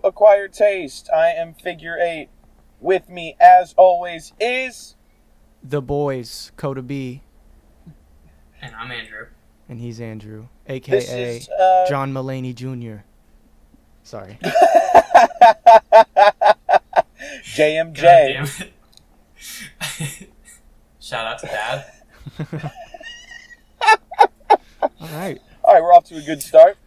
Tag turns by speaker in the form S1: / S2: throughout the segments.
S1: Acquired Taste. I am Figure 8. With me, as always, is...
S2: The boys, Coda B.
S3: And I'm Andrew.
S2: And he's Andrew, a.k.a. John Mulaney Jr. Sorry.
S1: JMJ.
S3: God damn it. Shout out to Dad.
S2: All right,
S1: we're off to a good start.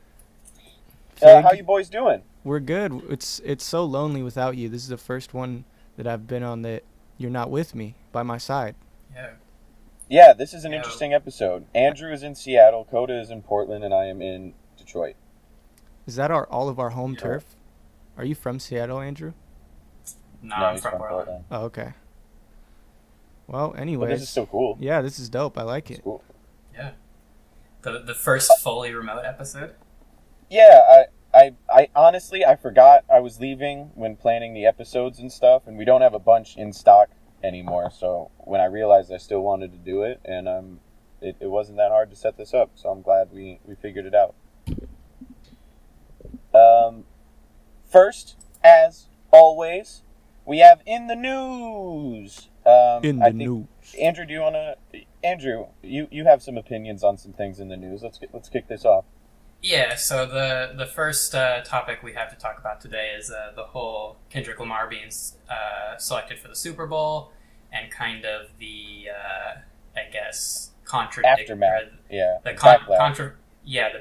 S1: How you boys doing?
S2: We're good. It's so lonely without you. This is the first one that I've been on that you're not with me, by my side.
S1: Yeah, this is an interesting episode. Andrew is in Seattle, Coda is in Portland, and I am in Detroit.
S2: Is that all of our home turf? Are you from Seattle, Andrew?
S3: No, I'm from Portland.
S2: Oh, okay. Well, anyways.
S1: This is so cool.
S2: Yeah, this is dope. I like it.
S1: Cool.
S3: Yeah. The first fully remote episode?
S1: Yeah, I honestly, I forgot I was leaving when planning the episodes and stuff, and we don't have a bunch in stock anymore, so when I realized I still wanted to do it, and it wasn't that hard to set this up, so I'm glad we figured it out. First, as always, we have in the news. News. Andrew, do you want to... Andrew, you have some opinions on some things in the news. Let's kick this off.
S3: Yeah, so the first topic we have to talk about today is the whole Kendrick Lamar being selected for the Super Bowl and kind of the, I guess,
S1: aftermath.
S3: The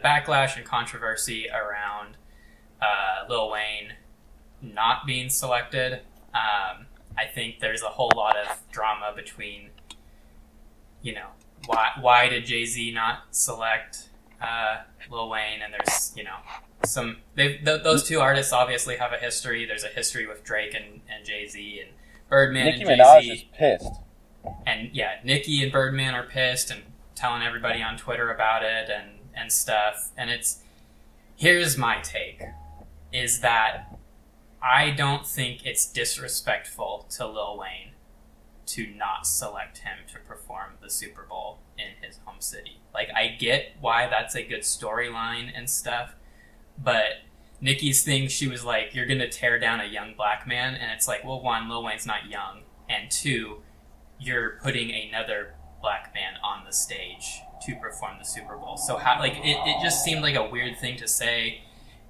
S3: backlash and controversy around Lil Wayne not being selected. I think there's a whole lot of drama between, why did Jay-Z not select Lil Wayne, and there's those two artists obviously have a history. There's a history with Drake and Jay-Z and Birdman.
S1: Nicki
S3: and Jay-Z.
S1: Minaj is pissed.
S3: And yeah, Nicki and Birdman are pissed and telling everybody on Twitter about it and stuff. And here's my take, is that I don't think it's disrespectful to Lil Wayne to not select him to perform the Super Bowl in his home city. Like, I get why that's a good storyline and stuff, but Nicki's thing, she was like, you're gonna tear down a young black man, and it's like, well, one, Lil Wayne's not young, and two, you're putting another black man on the stage to perform the Super Bowl. So how, like, it just seemed like a weird thing to say,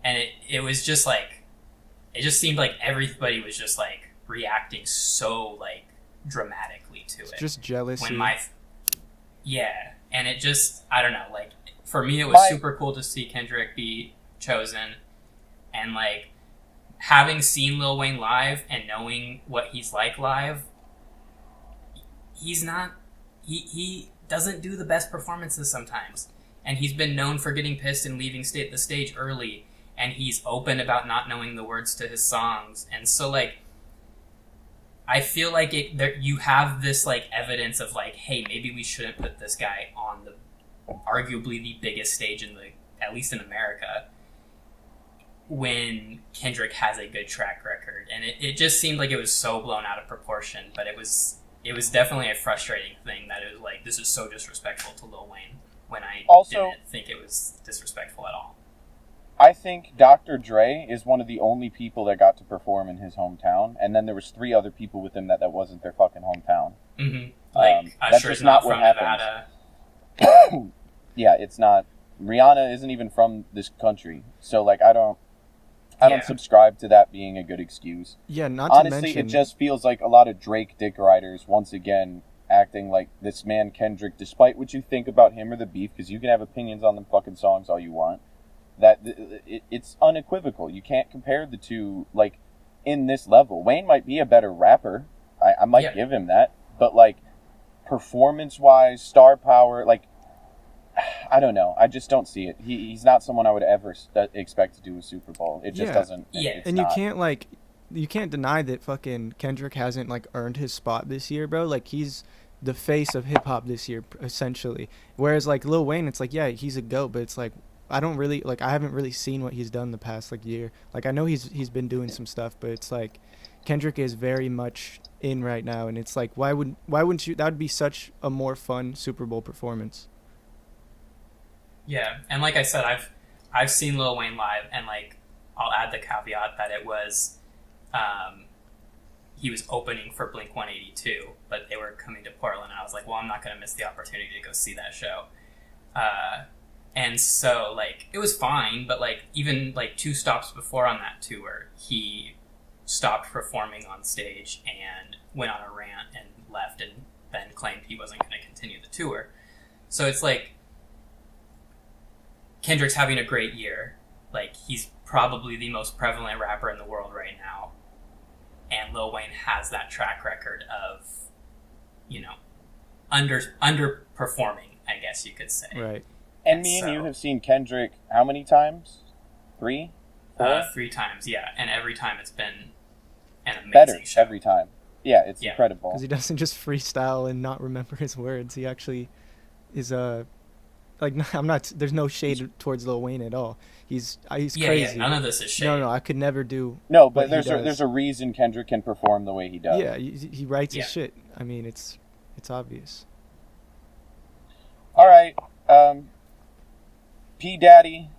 S3: and it was just like, it just seemed like everybody was just like reacting so like dramatically to it.
S2: Just jealousy.
S3: Yeah, and it just, I don't know, like, for me it was super cool to see Kendrick be chosen, and like having seen Lil Wayne live and knowing what he's like live, he doesn't do the best performances sometimes, and he's been known for getting pissed and leaving the stage early, and he's open about not knowing the words to his songs, and so like I feel like you have this like evidence of like, hey, maybe we shouldn't put this guy on the arguably the biggest stage at least in America, when Kendrick has a good track record. And it just seemed like it was so blown out of proportion, but it was definitely a frustrating thing that it was like, this is so disrespectful to Lil Wayne, when I didn't think it was disrespectful at all.
S1: I think Dr. Dre is one of the only people that got to perform in his hometown, and then there was 3 other people with him that wasn't their fucking hometown.
S3: Mm-hmm. Like,
S1: that's just not what happens.
S3: Nevada.
S1: Yeah, it's not. Rihanna isn't even from this country, so like I don't subscribe to that being a good excuse.
S2: Yeah,
S1: honestly,
S2: to mention,
S1: it just feels like a lot of Drake dick riders once again acting like this man Kendrick, despite what you think about him or the beef, because you can have opinions on them fucking songs all you want. That it's unequivocal. You can't compare the two, like, in this level. Wayne might be a better rapper. I might give him that. But, like, performance-wise, star power, like, I don't know. I just don't see it. He's not someone I would ever expect to do a Super Bowl. It just doesn't.
S3: Yeah.
S2: And you can't deny that fucking Kendrick hasn't, like, earned his spot this year, bro. Like, he's the face of hip-hop this year, essentially. Whereas, like, Lil Wayne, it's like, yeah, he's a GOAT, but it's like, I haven't really seen what he's done the past like year. Like, I know he's been doing some stuff, but it's like Kendrick is very much in right now, and it's like, why wouldn't you? That would be such a more fun Super Bowl performance.
S3: Yeah, and like I said, I've seen Lil Wayne live, and like I'll add the caveat that it was he was opening for Blink-182, but they were coming to Portland, and I was like, well, I'm not going to miss the opportunity to go see that show. And so, like, it was fine, but, like, even, like, 2 stops before on that tour, he stopped performing on stage and went on a rant and left and then claimed he wasn't going to continue the tour. So it's like, Kendrick's having a great year. Like, he's probably the most prevalent rapper in the world right now. And Lil Wayne has that track record of, you know, underperforming, I guess you could say.
S2: Right.
S1: And me and you have seen Kendrick how many times? 3? 4?
S3: 3 times, yeah. And every time it's been an amazing
S1: Better
S3: show.
S1: every time. Yeah, it's incredible.
S2: Because he doesn't just freestyle and not remember his words. He actually is there's no shade towards Lil Wayne at all. He's crazy.
S3: Yeah, none of this is shade.
S2: No, I could never do.
S1: No, but there's a reason Kendrick can perform the way he does.
S2: Yeah, he writes his shit. I mean, it's obvious.
S1: All right, P Daddy,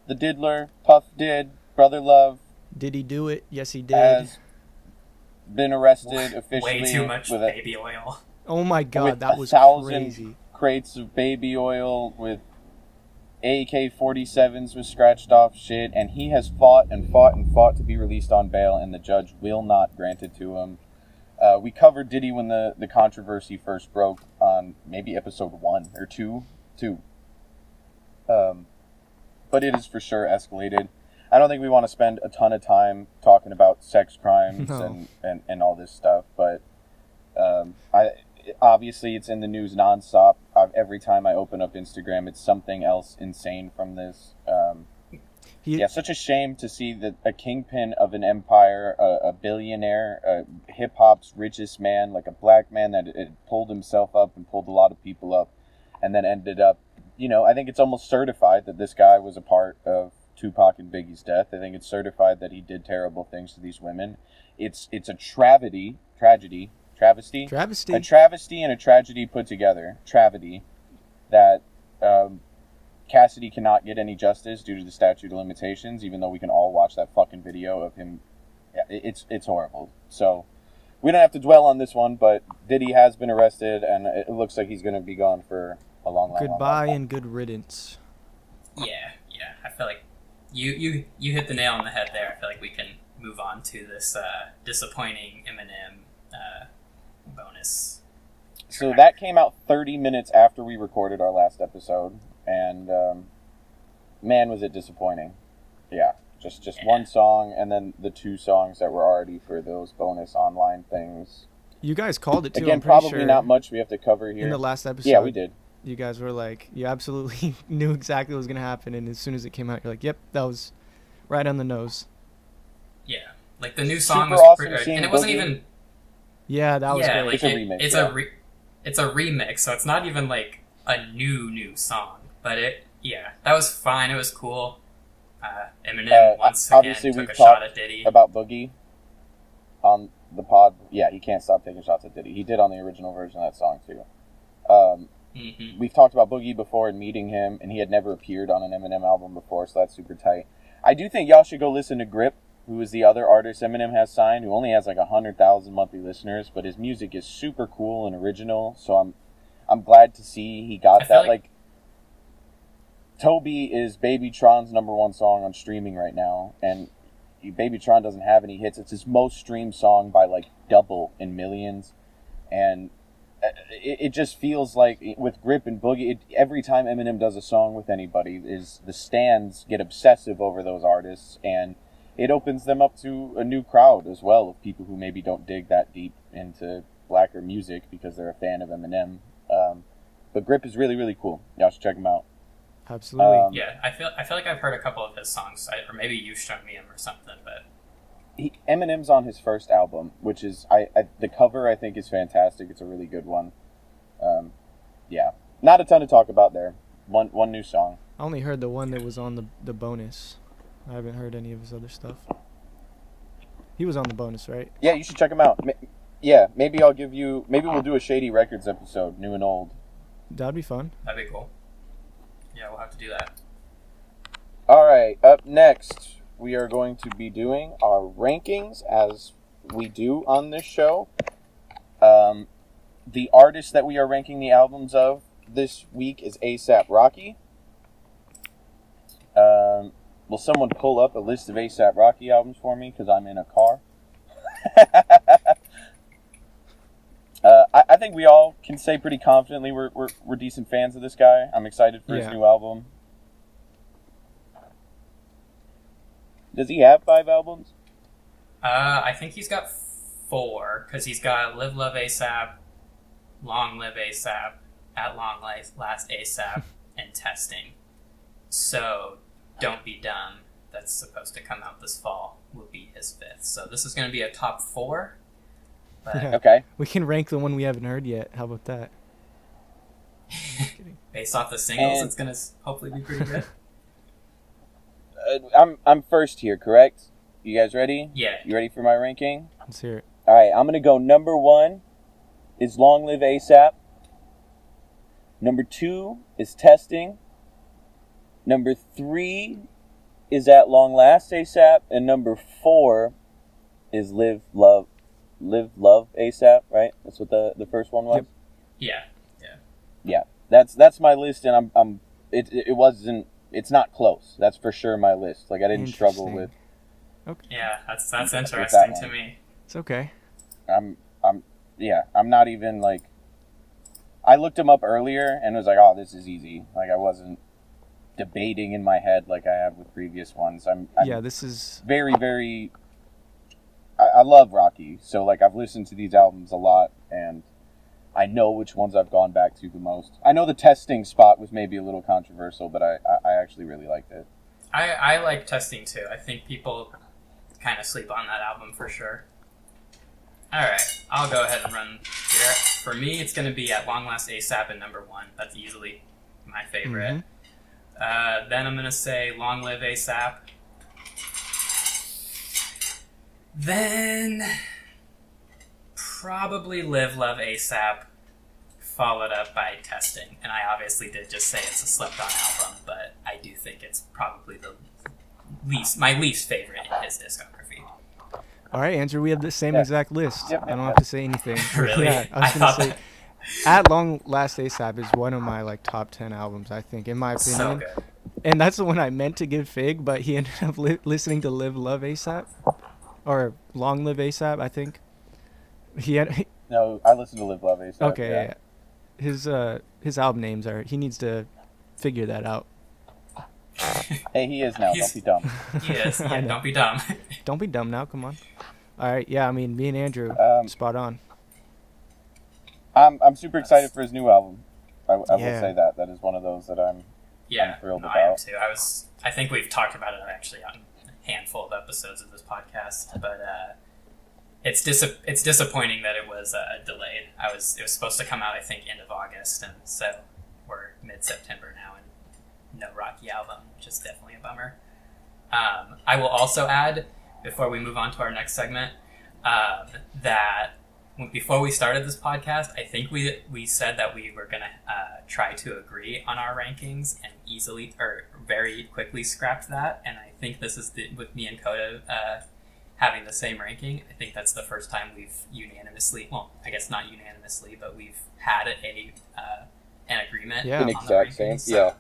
S1: the Diddler, Puff did, Brother Love.
S2: Did he do it? Yes, he did.
S1: Has been arrested officially.
S3: Way too much
S1: with
S3: baby oil.
S2: Oh my God, that was
S1: 1,000
S2: crazy.
S1: crates of baby oil with AK-47s with scratched off shit, and he has fought to be released on bail, and the judge will not grant it to him. We covered Diddy when the controversy first broke on maybe episode 1 or 2. But it is for sure escalated. I don't think we want to spend a ton of time talking about sex crimes and all this stuff, but obviously it's in the news nonstop. Every time I open up Instagram, it's something else insane from this. Such a shame to see that a kingpin of an empire, a billionaire, hip-hop's richest man, like a black man that it pulled himself up and pulled a lot of people up, and then ended up, I think it's almost certified that this guy was a part of Tupac and Biggie's death. I think it's certified that he did terrible things to these women. It's a travesty, a travesty and a tragedy put together. That Cassidy cannot get any justice due to the statute of limitations, even though we can all watch that fucking video of him. It's horrible. So we don't have to dwell on this one, but Diddy has been arrested, and it looks like he's going to be gone for a long time.
S2: Goodbye and good riddance.
S3: Yeah. I feel like you hit the nail on the head there. I feel like we can move on to this disappointing Eminem bonus.
S1: So that came out 30 minutes after we recorded our last episode, and man, was it disappointing. Yeah, just one song, and then the 2 songs that were already for those bonus online things.
S2: You guys called it too.
S1: Again,
S2: I'm pretty
S1: probably
S2: sure,
S1: not much we have to cover here.
S2: in the last episode.
S1: Yeah, we did.
S2: You guys were like, you absolutely knew exactly what was going to happen, and as soon as it came out, you're like, yep, that was right on the nose.
S3: Yeah, like the new song
S1: Super
S3: was
S1: awesome
S3: pretty, and it wasn't even.
S2: Yeah, that was great.
S3: Like
S1: it's a remix.
S3: It's a remix, so it's not even like a new song. But that was fine. It was cool. Eminem once again took a shot at Diddy.
S1: About Boogie on the pod. Yeah, he can't stop taking shots at Diddy. He did on the original version of that song too. We've talked about Boogie before and meeting him, and he had never appeared on an Eminem album before, so that's super tight. I do think y'all should go listen to Grip, who is the other artist Eminem has signed, who only has like 100,000 monthly listeners, but his music is super cool and original, so I'm glad to see he got that. Like, Toby is Baby Tron's #1 song on streaming right now, and Baby Tron doesn't have any hits. It's his most streamed song by like double in millions, and it just feels like with Grip and Boogie, every time Eminem does a song with anybody, the stans get obsessive over those artists, and it opens them up to a new crowd as well of people who maybe don't dig that deep into blacker music because they're a fan of Eminem. But Grip is really, really cool. Y'all should check him out.
S2: Absolutely.
S3: I feel like I've heard a couple of his songs, or maybe you've shown me him or something. But
S1: Eminem's on his first album, which is the cover I think is fantastic. It's a really good one. Not a ton to talk about there. One new song.
S2: I only heard the one that was on the bonus. I haven't heard any of his other stuff. He was on the bonus, right?
S1: Yeah, you should check him out. Maybe we'll do a Shady Records episode, new and old.
S2: That'd be fun.
S3: That'd be cool. Yeah, we'll have to do that.
S1: All right, up next, we are going to be doing our rankings as we do on this show. The artist that we are ranking the albums of this week is A$AP Rocky. Will someone pull up a list of A$AP Rocky albums for me? Because I'm in a car. I think we all can say pretty confidently we're decent fans of this guy. I'm excited for his new album. Does he have 5 albums?
S3: I think he's got 4, because he's got Live Love A$AP, Long Live A$AP, At Long Last A$AP, and Testing. So, Don't Be Dumb, that's supposed to come out this fall, will be his 5th. So this is going to be a top 4. But
S2: Yeah.
S1: Okay.
S2: We can rank the one we haven't heard yet. How about that? Just kidding.
S3: Based off the singles,
S1: And-
S3: it's going to hopefully be pretty good.
S1: I'm first here, correct? You guys ready?
S3: Yeah.
S1: You ready for my ranking?
S2: Let's hear it.
S1: All right, I'm going to go number 1 is Long Live A$AP. Number 2 is Testing. Number 3 is At Long Last A$AP. And number 4 is Live Love A$AP, right? That's what the first one was?
S3: Yeah.
S1: Yeah. That's my list, and it's not close. That's for sure my list. Like, I didn't struggle with.
S2: Okay.
S3: Yeah, that's
S1: that
S3: interesting to
S1: one.
S3: me.
S2: It's okay.
S1: I'm not even like. I looked him up earlier and was like, oh, this is easy. Like, I wasn't debating in my head like I have with previous ones. I'm
S2: This is
S1: very, very. I love Rocky, so like I've listened to these albums a lot, and I know which ones I've gone back to the most. I know the Testing spot was maybe a little controversial, but I actually really liked it.
S3: I like Testing too. I think people kind of sleep on that album for sure. Alright, I'll go ahead and run here. For me, it's going to be At Long Last A$AP at number 1. That's easily my favorite. Then I'm going to say Long Live A$AP. Then probably Live Love A$AP, followed up by Testing. And I obviously did just say it's a slept-on album, but I do think it's probably my least favorite in his discography.
S2: all right, Andrew. We have the same
S1: Yeah.
S2: exact list.
S1: Yep,
S2: I don't
S1: yep,
S2: have
S1: yep.
S2: to say anything.
S3: Really?
S2: Yeah, I was gonna say, At Long Last A$AP is one of my like top 10 albums. I think, in my opinion.
S3: So good.
S2: And that's the one I meant to give Fig, but he ended up listening to Live Love A$AP, or Long Live A$AP, I think.
S1: No, I listened to Live Love A$AP.
S2: Okay,
S1: yeah.
S2: yeah. His album names are. He needs to figure that out.
S1: Hey, he is now. Don't be dumb.
S3: Yes,
S2: I
S3: yeah,
S2: know.
S3: don't be dumb.
S2: Don't be dumb now. Come on. All right. Yeah. I mean, me and Andrew, spot on.
S1: I'm super excited for his new album. I will
S2: Yeah.
S1: say that. That is one of those that I'm thrilled
S3: I am
S1: about.
S3: too. I think we've talked about it actually on a handful of episodes of this podcast, but it's disappointing that it was delayed. It was supposed to come out, I think, end of August, and so we're mid-September now, and no Rocky album, which is definitely a bummer. I will also add, before we move on to our next segment, that before we started this podcast, I think we said that we were going to try to agree on our rankings and easily or very quickly scrapped that. And I think this is with me and Coda having the same ranking. I think that's the first time we've unanimously, well, I guess not unanimously, but we've had an agreement.
S2: Yeah.
S1: An
S3: on the
S1: exact same.
S3: rankings.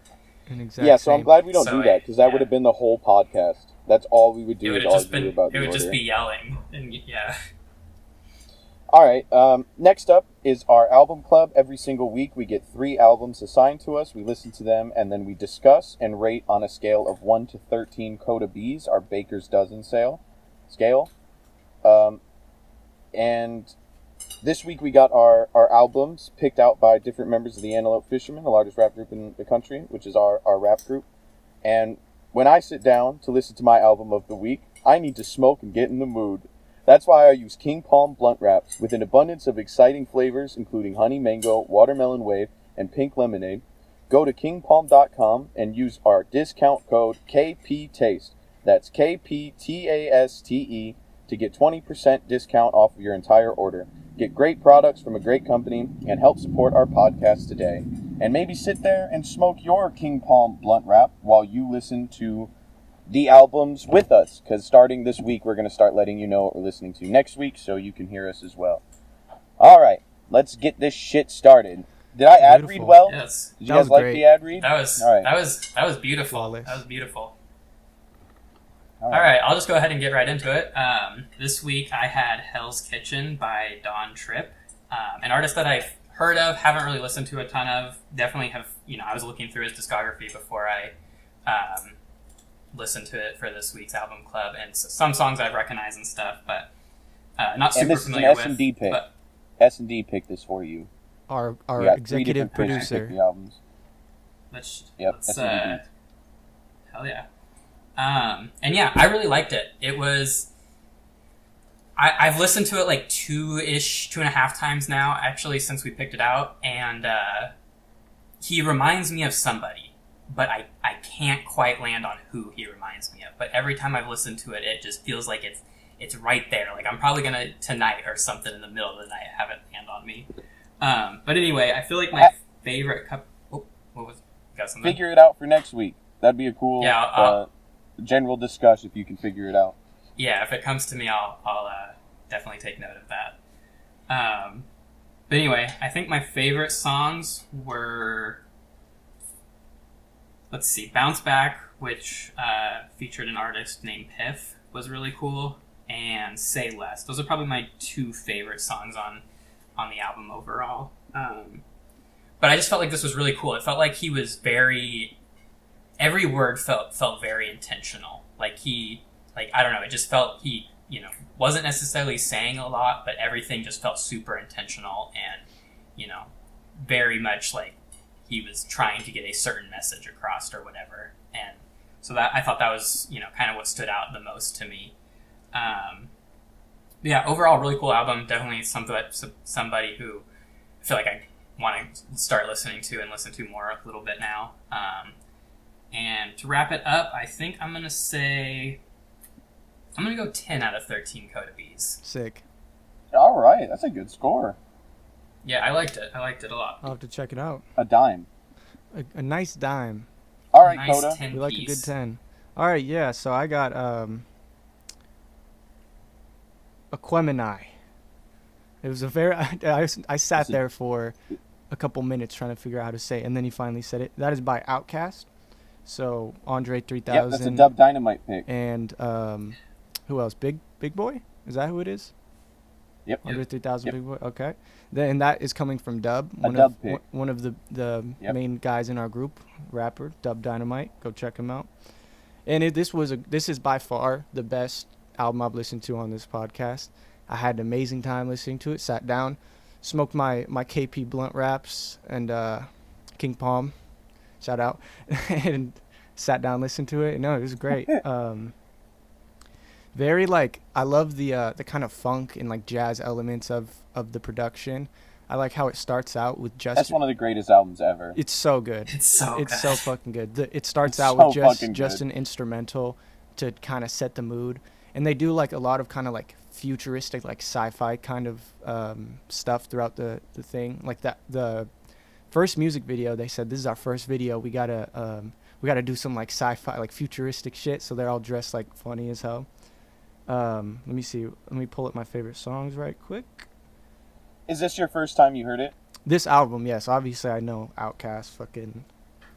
S3: So
S1: Yeah, so I'm glad we don't
S3: So
S1: do that, because that
S3: yeah.
S1: would have been the whole podcast. That's all we would
S3: it
S1: do
S3: would
S1: is
S3: have just
S1: argue
S3: been.
S1: about
S3: It
S1: the
S3: would
S1: order.
S3: just be yelling, and yeah.
S1: All right. Next up is our album club. Every single week we get 3 albums assigned to us. We listen to them, and then we discuss and rate on a scale of 1 to 13 Coda B's, our Baker's Dozen scale. And this week we got our albums picked out by different members of the Antelope Fishermen, the largest rap group in the country, which is our rap group. And when I sit down to listen to my album of the week, I need to smoke and get in the mood. That's why I use King Palm blunt wraps with an abundance of exciting flavors, including honey mango, watermelon wave, and pink lemonade. Go to kingpalm.com and use our discount code KPTASTE. That's KPTASTE to get 20% discount off of your entire order. Get great products from a great company and help support our podcast today. And maybe sit there and smoke your King Palm blunt wrap while you listen to the albums with us, because starting this week, we're going to start letting you know what we're listening to next week, so you can hear us as well. All right, let's get this shit started. Did I ad read well?
S3: Yes.
S1: Did you guys like the ad read?
S3: That was
S1: all right.
S3: that was beautiful.
S2: Flawless.
S3: That was beautiful. All right, I'll just go ahead and get right into it. This week I had Hell's Kitchen by Dawn Tripp, an artist that I've heard of, haven't really listened to a ton of. Definitely have, I was looking through his discography before I listened to it for this week's album club, and so some songs I've recognized and stuff, but not super familiar with.
S1: And this is an S&D pick.
S3: But,
S1: S&D picked this for you.
S2: Our executive producer.
S1: The albums.
S3: let's
S1: S&D.
S3: hell yeah. And yeah, I really liked it. It was, I've listened to it like 2.5 times now, actually, since we picked it out. And, he reminds me of somebody, but I can't quite land on who he reminds me of. But every time I've listened to it, it just feels like it's right there. Like I'm probably going to tonight or something in the middle of the night have it land on me. But anyway, I feel like my favorite what was, you got something?
S1: Figure it out for next week. That'd be a cool, general discussion if you can figure it out.
S3: Yeah, if it comes to me, I'll definitely take note of that. But anyway, I think my favorite songs were, let's see, Bounce Back, which featured an artist named Piff, was really cool, and Say Less. Those are probably my two favorite songs on the album overall. But I just felt like this was really cool. It felt like he was every word felt very intentional. Like I don't know, it just felt he, wasn't necessarily saying a lot, but everything just felt super intentional and, very much like he was trying to get a certain message across or whatever. And so that, I thought that was, kind of what stood out the most to me. Yeah, overall, really cool album. Definitely somebody who I feel like I want to start listening to and listen to more a little bit now. And to wrap it up, I think I'm going to go 10 out of 13 Coda Bees.
S2: Sick.
S1: All right, that's a good score.
S3: Yeah, I liked it. I liked it a lot.
S2: I'll have to check it out.
S1: A dime.
S2: A nice dime.
S1: All right,
S3: nice
S1: Coda.
S2: We like a good 10. All right, yeah, so I got Aquemini. It was a very... I sat there for a couple minutes trying to figure out how to say it, and then he finally said it. That is by Outkast. So, Andre 3000.
S1: Yep, that's a Dub Dynamite pick.
S2: And who else? Big Boy? Is that who it is?
S1: Yep.
S2: Andre 3000 Big Boy? Okay. Then that is coming from Dub. One of the main guys in our group, rapper, Dub Dynamite. Go check him out. And this is by far the best album I've listened to on this podcast. I had an amazing time listening to it. Sat down, smoked my KP blunt wraps and King Palm, shout out, and sat down, listened to it. No, it was great. Very I love the kind of funk and like jazz elements of the production. I like how it starts out with just.
S1: That's one of the greatest albums ever.
S2: It's so good.
S3: It's so
S2: fucking good. It starts out
S1: so
S2: with just an instrumental to kind of set the mood, and they do like a lot of kind of like futuristic, like sci-fi kind of stuff throughout the thing. Like that the first music video, they said this is our first video. We gotta do some like sci-fi, like futuristic shit. So they're all dressed like funny as hell. Let me see. Let me pull up my favorite songs right quick.
S1: Is this your first time you heard it?
S2: This album, yes. Obviously, I know Outkast. Fucking.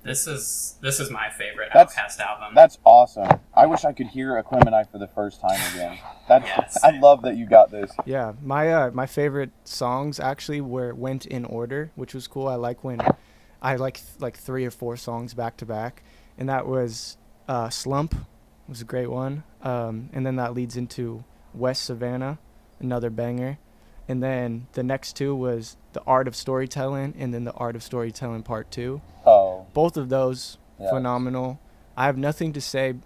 S3: This is my favorite Outkast album.
S1: That's awesome. I wish I could hear Aquemini for the first time again.
S3: Yes.
S1: I love that you got this.
S2: Yeah, my favorite songs actually went in order, which was cool. I like when I like 3 or 4 songs back to back, and that was Slump was a great one. And then that leads into West Savannah, another banger. And then the next 2 was The Art of Storytelling and then The Art of Storytelling Part 2.
S1: Oh.
S2: Both of those, phenomenal. I have nothing to say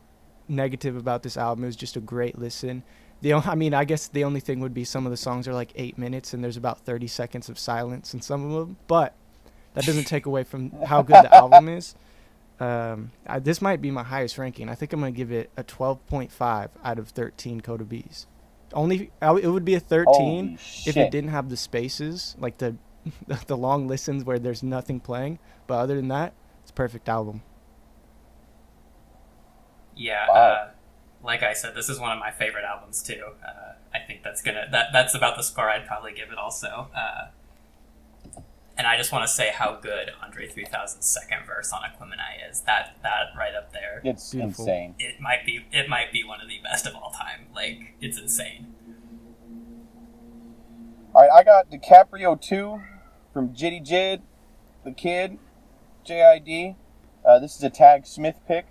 S2: negative about this album. It was just a great listen. I guess the only thing would be some of the songs are like 8 minutes and there's about 30 seconds of silence in some of them. But that doesn't take away from how good the album is. This might be my highest ranking. I think I'm going to give it a 12.5 out of 13 Coda Bs. It would be a 13 if it didn't have the spaces, like the long listens where there's nothing playing. But other than that, it's a perfect album.
S3: Yeah,
S1: Wow.
S3: like I said, this is one of my favorite albums too. I think that's about the score I'd probably give it also. And I just want to say how good Andre 3000's second verse on Aquemini is. That right up there.
S1: It's
S2: Beautiful.
S1: insane.
S3: It might be one of the best of all time. Like, it's insane.
S1: All right, I got DiCaprio 2 from Jitty Jid, the kid, JID. This is a Tag Smith pick.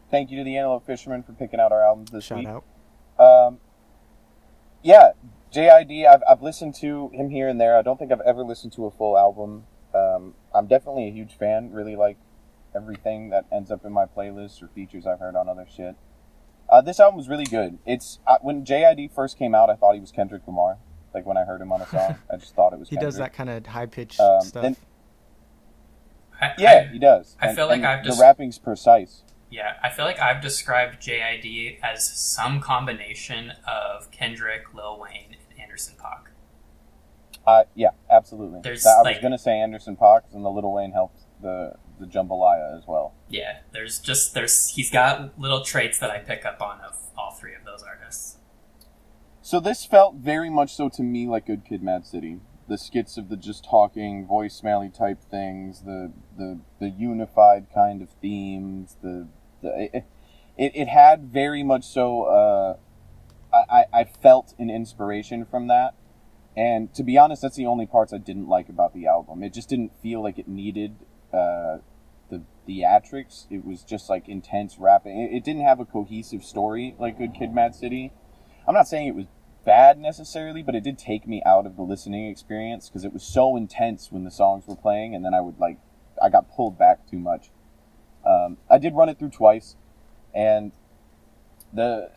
S1: Thank you to the Antelope Fisherman for picking out our albums this
S2: Shout
S1: week.
S2: out.
S1: Yeah, JID, I've listened to him here and there. I don't think I've ever listened to a full album. I'm definitely a huge fan. Really like everything that ends up in my playlist or features I've heard on other shit. This album was really good. When JID first came out, I thought he was Kendrick Lamar. Like when I heard him on a song, I just thought it was
S2: He
S1: Kendrick.
S2: does that kind of high pitched stuff.
S1: Then, he does.
S3: I feel like I've
S1: the rapping's precise.
S3: Yeah, I feel like I've described JID as some combination of Kendrick, Lil Wayne, and Anderson .Paak.
S1: Yeah, absolutely.
S3: There's,
S1: I
S3: like-
S1: was gonna say Anderson .Paak, and the Lil Wayne helped the jambalaya as well.
S3: Yeah, he's got little traits that I pick up on of all three of those artists.
S1: So this felt very much so to me like Good Kid, Mad City. The skits of the just talking, voicemail type things, the unified kind of themes. It had very much so. I felt an inspiration from that, and to be honest, that's the only parts I didn't like about the album. It just didn't feel like it needed the theatrics. It was just like intense rapping. It didn't have a cohesive story like Good Kid, Mad City. I'm not saying it was bad necessarily, but it did take me out of the listening experience because it was so intense when the songs were playing, and then I got pulled back too much. I did run it through twice, and the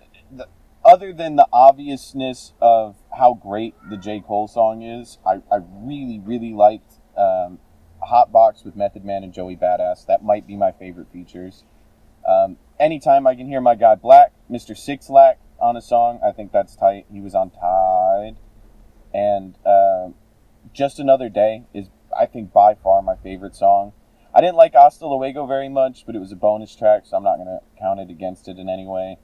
S1: other than the obviousness of how great the J. Cole song is, I really, really liked Hotbox with Method Man and Joey Badass. That might be my favorite features. Anytime I can hear my guy Black, Mr. Six Lack, on a song, I think that's tight. He was on Tide. And Just Another Day is, I think, by far my favorite song. I didn't like Hasta Luego very much, but it was a bonus track, so I'm not going to count it against it in any way.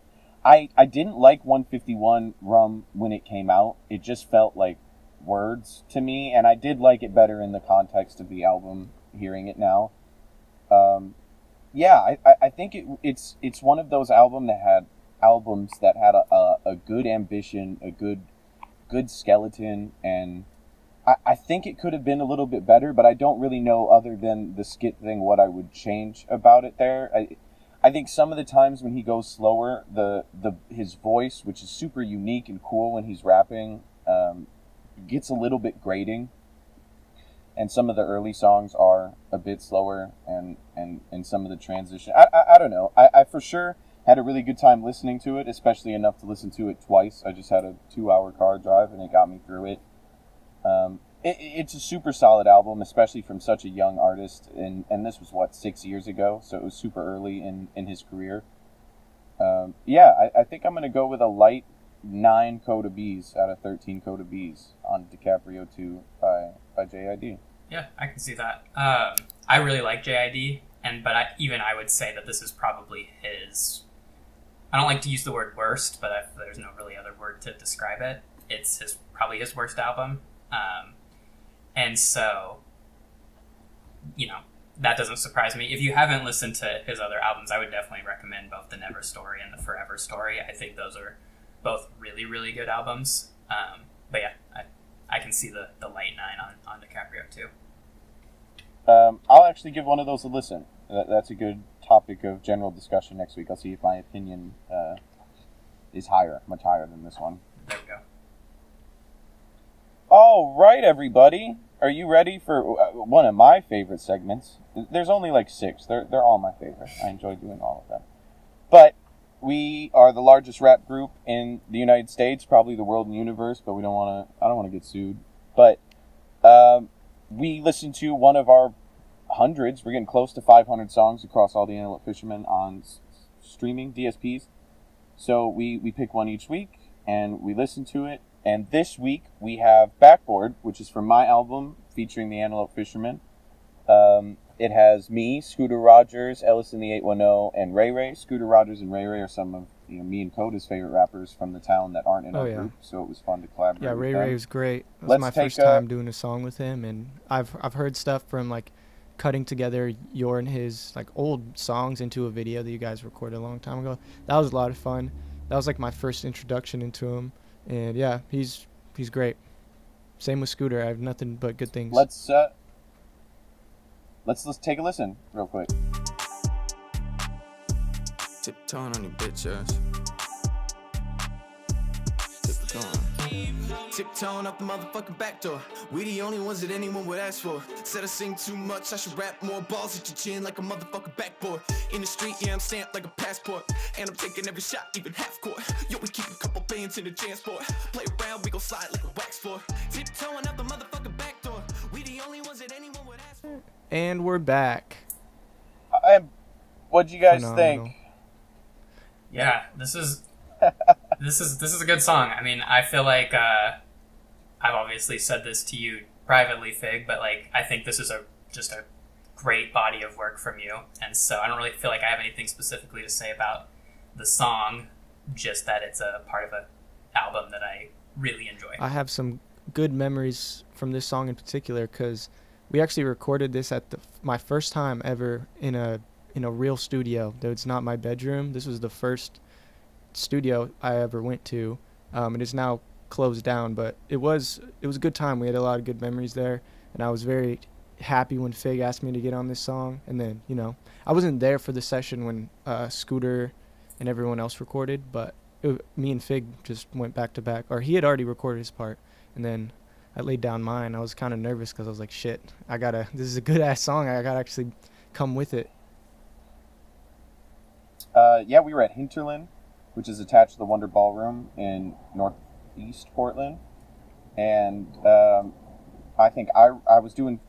S1: I didn't like 151 Rum when it came out. It just felt like words to me, and I did like it better in the context of the album, hearing it now. I think it's one of those albums that had a good ambition, a good skeleton, and I think it could have been a little bit better, but I don't really know, other than the skit thing, what I would change about it there. I think some of the times when he goes slower, his voice, which is super unique and cool when he's rapping, gets a little bit grating. And some of the early songs are a bit slower, and some of the transition. I don't know. I for sure had a really good time listening to it, especially enough to listen to it twice. I just had a 2-hour car drive, and it got me through it. It's a super solid album, especially from such a young artist, and this was, 6 years ago, so it was super early in his career. I think I'm going to go with a light 9 Coda Bs out of 13 Coda Bs on DiCaprio 2 by JID.
S3: Yeah, I can see that. I really like JID, but I would say that this is probably his... I don't like to use the word worst, but there's no really other word to describe it. It's probably his worst album. And so, that doesn't surprise me. If you haven't listened to his other albums, I would definitely recommend both The Never Story and The Forever Story. I think those are both really, really good albums. But yeah, I can see the light 9 on DiCaprio too.
S1: I'll actually give one of those a listen. That's a good topic of general discussion next week. I'll see if my opinion is much higher than this one.
S3: There we go.
S1: All right, everybody. Are you ready for one of my favorite segments? There's only 6. They're all my favorite. I enjoy doing all of them. But we are the largest rap group in the United States, probably the world and universe, but I don't want to get sued. But we listen to one of our hundreds. We're getting close to 500 songs across all the Antelope Fishermen on streaming DSPs. So we pick one each week and we listen to it. And this week we have Backboard, which is from my album featuring the Antelope Fishermen. It has me, Scooter Rogers, Ellis in the 810, and Ray Ray. Scooter Rogers and Ray Ray are some of me and Coda's favorite rappers from the town that aren't in our group, so it was fun to collaborate
S2: Yeah,
S1: with
S2: Ray
S1: them.
S2: Ray was great. It was my first time doing a song with him, and I've heard stuff from like cutting together your and his like old songs into a video that you guys recorded a long time ago. That was a lot of fun. That was like my first introduction into him, and yeah, he's great. Same with Scooter. I have nothing but good things.
S1: Let's take a listen real quick.
S4: Tiptoeing on your bitch ass. Tiptoeing up the motherfucking back door. We the only ones that anyone would ask for. Said I sing too much, I should rap more. Balls at your chin like a motherfucking backboard. In the street, yeah, I'm stamped like a passport. And I'm taking every shot, even half court. Yo, we keep a couple bands in the transport. Play around, we gon' slide like a wax floor. Tiptoeing up the motherfucking back door. We the only ones that anyone would ask for.
S2: And we're back.
S1: What'd you guys think?
S3: Yeah, this is a good song. I mean, I feel like I've obviously said this to you privately, Fig, but like I think this is just a great body of work from you, and so I don't really feel like I have anything specifically to say about the song, just that it's a part of an album that I really enjoy.
S2: I have some good memories from this song in particular because we actually recorded this at my first time ever in a real studio. Though it's not my bedroom. This was the first studio I ever went to. It is now closed down, but it was a good time. We had a lot of good memories there, and I was very happy when Fig asked me to get on this song. And then I wasn't there for the session when Scooter and everyone else recorded, but me and Fig just went back to back, or he had already recorded his part, and then I laid down mine. I was kind of nervous because I was like, shit, this is a good ass song, I gotta actually come with it.
S1: Yeah, we were at Hinterland, which is attached to the Wonder Ballroom in Northeast Portland. And I think I was doing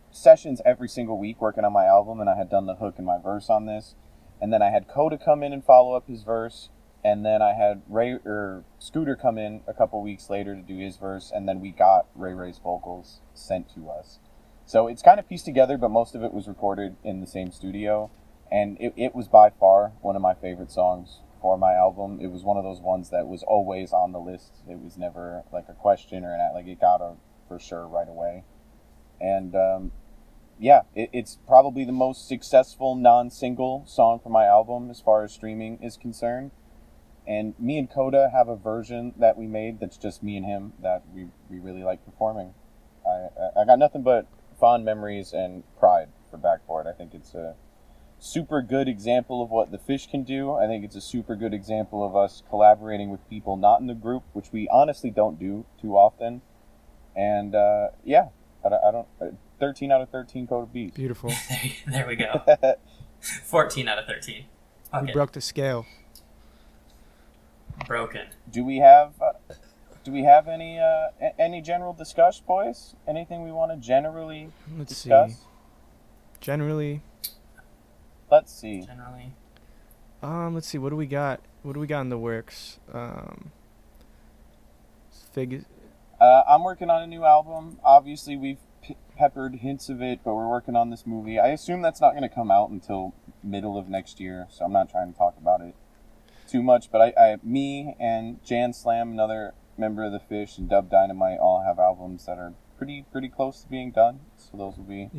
S1: sessions every single week working on my album, and I had done the hook and my verse on this. And then I had Coda come in and follow up his verse. And then I had Scooter come in a couple weeks later to do his verse. And then we got Ray Ray's vocals sent to us. So it's kind of pieced together, but most of it was recorded in the same studio. And it was by far one of my favorite songs for my album. It was one of those ones that was always on the list. It was never like a question or like it got a for sure right away. And it's probably the most successful non-single song for my album as far as streaming is concerned. And me and Coda have a version that we made that's just me and him that we really like performing. I got nothing but fond memories and pride for Backboard. I think it's a super good example of what the Fish can do. I think it's a super good example of us collaborating with people not in the group, which we honestly don't do too often. And I don't 13 out of 13 Coda Beats.
S2: Beautiful.
S3: There we go. 14 out of 13. Okay.
S2: We broke the scale.
S3: Broken.
S1: Do we have any general discussion, boys? Anything we want to generally discuss?
S2: See. Generally.
S1: Let's see.
S3: Generally.
S2: Let's see. What do we got? What do we got in the works?
S1: I'm working on a new album. Obviously, we've peppered hints of it, but we're working on this movie. I assume that's not going to come out until middle of next year, so I'm not trying to talk about it too much. But me and Jan Slam, another member of the Fish, and Dub Dynamite all have albums that are pretty close to being done. So those will be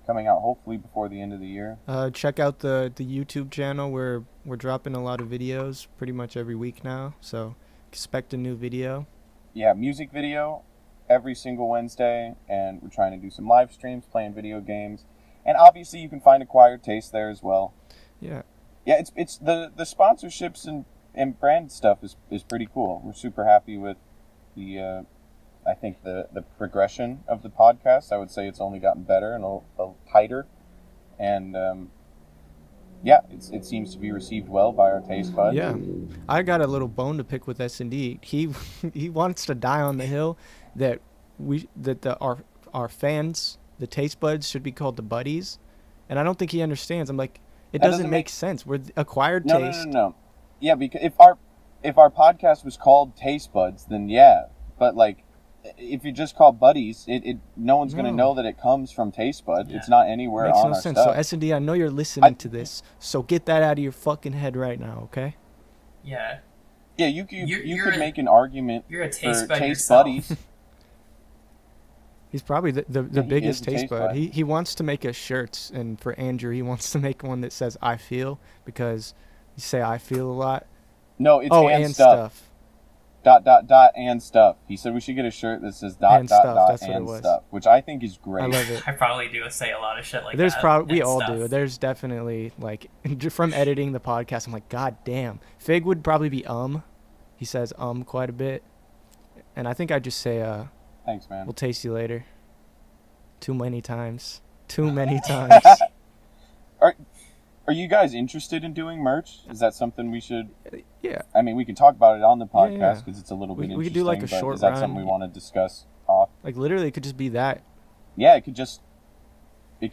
S1: coming out hopefully before the end of the year.
S2: Check out the YouTube channel where we're dropping a lot of videos pretty much every week now. So expect a new video.
S1: Yeah, music video every single Wednesday, and we're trying to do some live streams, playing video games, and obviously you can find Acquired Taste there as well.
S2: Yeah.
S1: Yeah, it's the sponsorships and brand stuff is pretty cool. We're super happy with the I think the progression of the podcast. I would say it's only gotten better and a little tighter, and it seems to be received well by our taste buds.
S2: Yeah, I got a little bone to pick with S&D. He wants to die on the hill that our fans, the taste buds, should be called the buddies, and I don't think he understands. I'm like, it doesn't make sense. We're Acquired Taste.
S1: No. Yeah, because if our podcast was called Taste Buds, then yeah, but like if you just call buddies, no one's going to
S2: No.
S1: know that it comes from Taste Bud.
S3: Yeah.
S1: It's not anywhere
S2: Makes
S1: on
S2: no
S1: our
S2: sense.
S1: stuff.
S2: So S&D, I know you're listening to this, so get that out of your fucking head right now, okay?
S3: Yeah.
S1: Yeah, you
S3: You're
S1: could
S3: a-
S1: make an argument
S3: You're a
S1: for
S3: taste bud
S1: Taste
S3: yourself.
S1: Buddies.
S2: He's probably the
S1: Yeah, he
S2: biggest
S1: is a
S2: taste
S1: taste
S2: bud.
S1: bud.
S2: He wants to make us shirts, and for Andrew, he wants to make one that says "I feel" because you say "I feel" a lot.
S1: No, it's
S2: Oh,
S1: and
S2: and
S1: stuff.
S2: stuff.
S1: Dot and stuff. He said we should get a shirt that says dot
S2: And
S1: dot
S2: stuff,
S1: dot
S2: that's what it
S1: and
S2: was.
S1: stuff, which I think is great.
S2: I love it.
S3: I probably do say a lot of shit like
S2: There's
S3: that.
S2: probably we
S3: and
S2: all
S3: stuff.
S2: do. There's definitely like from editing the podcast, I'm like, God damn. Fig would probably be He says quite a bit, and I think I just say
S1: Thanks, man.
S2: we'll taste you later. Too many times. Too many times.
S1: Are you guys interested in doing merch? Is that something we should?
S2: Yeah.
S1: I mean, we can talk about it on the
S2: Yeah,
S1: podcast
S2: yeah.
S1: because it's a little
S2: We
S1: bit
S2: could
S1: interesting.
S2: do, like, a
S1: but
S2: short
S1: is that
S2: run.
S1: something we want to discuss off?
S2: Like literally, it could just be that.
S1: Yeah, it could just. We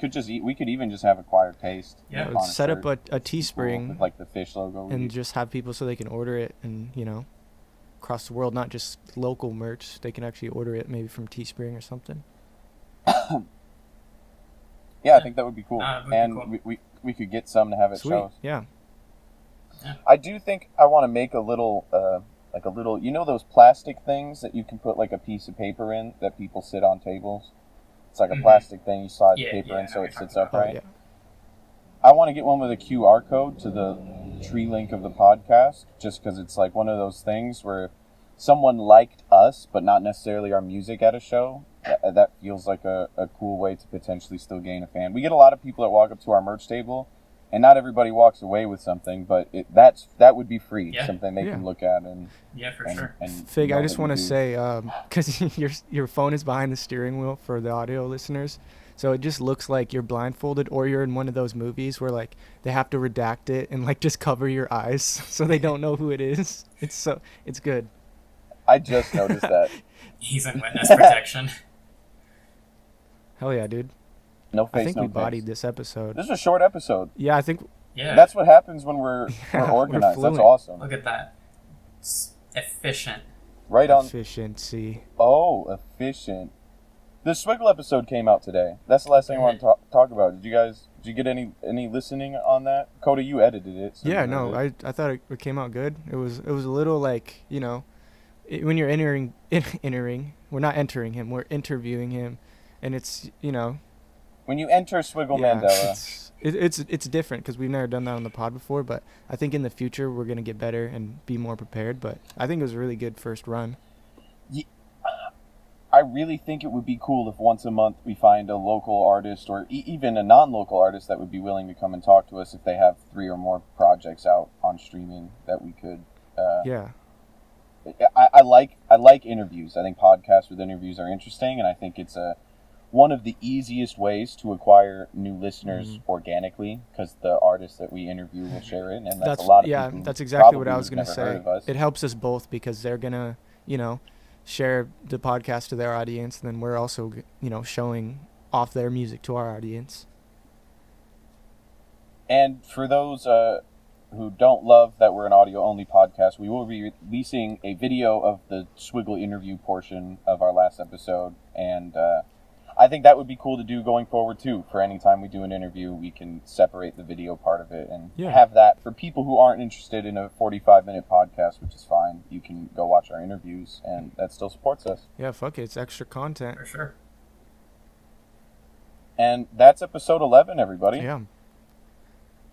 S1: could even just have Acquired Taste.
S3: Yeah.
S1: on
S2: Set up
S1: shirt.
S2: a
S1: Cool,
S2: Teespring
S1: with like the fish logo.
S2: and just have people so they can order it, and across the world, not just local merch. They can actually order it maybe from Teespring or something.
S1: Yeah, I think that would be cool.
S3: Would be
S1: and
S3: cool.
S1: we could get some to have at
S2: Sweet.
S1: shows.
S2: Yeah.
S1: I do think I want to make a little, those plastic things that you can put like a piece of paper in that people sit on tables. It's like a
S3: Mhm.
S1: plastic thing you slide
S3: Yeah,
S1: the paper
S3: yeah,
S1: in
S3: I
S1: so
S3: know
S1: it
S3: what you're
S1: sits
S3: talking
S2: Oh
S1: upright.
S2: yeah.
S1: I want to get one with a QR code to the tree link of the podcast, just because it's like one of those things where someone liked us, but not necessarily our music at a show. That feels like a cool way to potentially still gain a fan. We get a lot of people that walk up to our merch table, and not everybody walks away with something, but that would be free,
S3: Yeah.
S1: something they
S2: Yeah.
S1: can look at and
S3: Yeah, for
S1: and,
S3: sure.
S1: and
S2: Fig,
S1: know
S2: I just
S1: that we
S2: want to
S1: do.
S2: say, because your phone is behind the steering wheel for the audio listeners, so it just looks like you're blindfolded, or you're in one of those movies where like they have to redact it and like just cover your eyes so they don't know who it is. It's good.
S1: I just noticed that.
S3: He's in witness protection.
S2: Hell yeah, dude.
S1: No face,
S2: I think
S1: no
S2: we
S1: face.
S2: bodied this episode.
S1: This is a short episode.
S2: Yeah, I think
S3: Yeah.
S1: That's what happens when we're
S2: Yeah, we're
S1: organized. That's
S2: fluent.
S1: awesome.
S3: Look at that. It's efficient.
S1: Right on.
S2: efficiency.
S1: Oh, efficient. The Swiggle episode came out today. That's the last thing I want to talk about. Did you get any listening on that? Coda, you edited it. So
S2: Yeah,
S1: you
S2: no,
S1: heard it.
S2: I thought it came out good. It was a little like, when you're entering, we're not entering him, we're interviewing him, and it's,
S1: When you enter Swiggle
S2: yeah,
S1: Mandela,
S2: it's different because we've never done that on the pod before, but I think in the future we're going to get better and be more prepared, but I think it was a really good first run.
S1: I really think it would be cool if once a month we find a local artist or even a non-local artist that would be willing to come and talk to us if they have 3 or more projects out on streaming that we could.
S2: Yeah.
S1: I like interviews. I think podcasts with interviews are interesting, and I think it's one of the easiest ways to acquire new listeners organically because the artists that we interview will share it, and that's a lot of people. Yeah,
S2: that's exactly what
S1: probably
S2: I was going to
S1: have never
S2: say.
S1: heard of us.
S2: It helps us both because they're going to, share the podcast to their audience, and then we're also, showing off their music to our audience.
S1: And for those who don't love that we're an audio-only podcast, we will be releasing a video of the Swiggle interview portion of our last episode, and I think that would be cool to do going forward too. For any time we do an interview, we can separate the video part of it and have that for people who aren't interested in a 45-minute podcast, which is fine. You can go watch our interviews, and that still supports us.
S2: Yeah, fuck it. It's extra content.
S3: For sure.
S1: And that's episode 11, everybody.
S2: Yeah.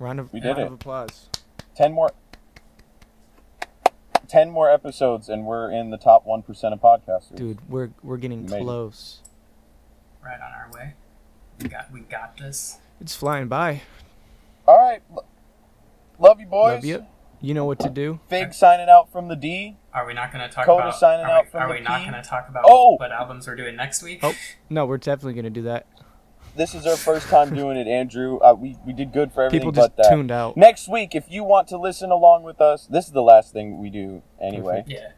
S2: Round of
S1: We did it.
S2: applause.
S1: 10 more episodes, and we're in the top 1% of podcasters.
S2: Dude, we're getting
S1: Amazing.
S2: close.
S3: Right on our way. We got this.
S2: It's flying by.
S1: All right. Love you, boys.
S2: Love you. You know what to do.
S1: Fig signing out from the D.
S3: Are we not going to talk
S1: Coda
S3: about?
S1: signing out from
S3: are
S1: the
S3: we not
S1: P.
S3: going to talk about
S1: Oh!
S3: what albums we're doing next week?
S2: Oh, no, we're definitely going to do that.
S1: This is our first time doing it, Andrew. We did good for everything
S2: People
S1: but
S2: just
S1: that.
S2: tuned out.
S1: Next week, if you want to listen along with us, this is the last thing we do anyway.
S3: Yeah.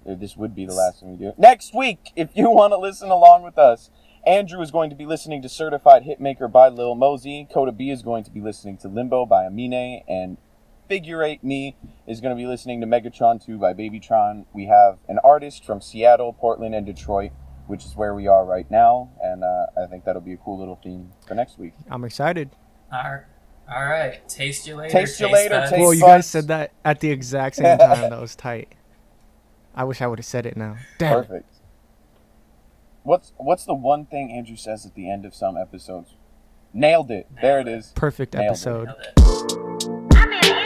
S1: This would be the last thing we do. Next week, if you want to listen along with us, Andrew is going to be listening to Certified Hitmaker by Lil Mosey. Coda B is going to be listening to Limbo by Amine. And Figure 8 Me is going to be listening to Megatron 2 by Babytron. We have an artist from Seattle, Portland, and Detroit which is where we are right now, and I think that'll be a cool little theme for next week.
S2: I'm excited.
S3: All right. Taste you later.
S1: Taste you later,
S3: buds.
S1: taste
S2: Well, you
S1: buds.
S2: guys said that at the exact same time. That was tight. I wish I would have said it now. Damn.
S1: Perfect. What's the one thing Andrew says at the end of some episodes? Nailed it. There it is.
S2: Perfect
S1: Nailed it.
S2: episode.
S3: Nailed it.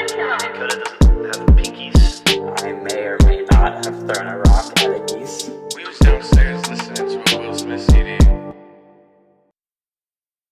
S5: Dakota doesn't have pinkies.
S6: I may or may not have thrown a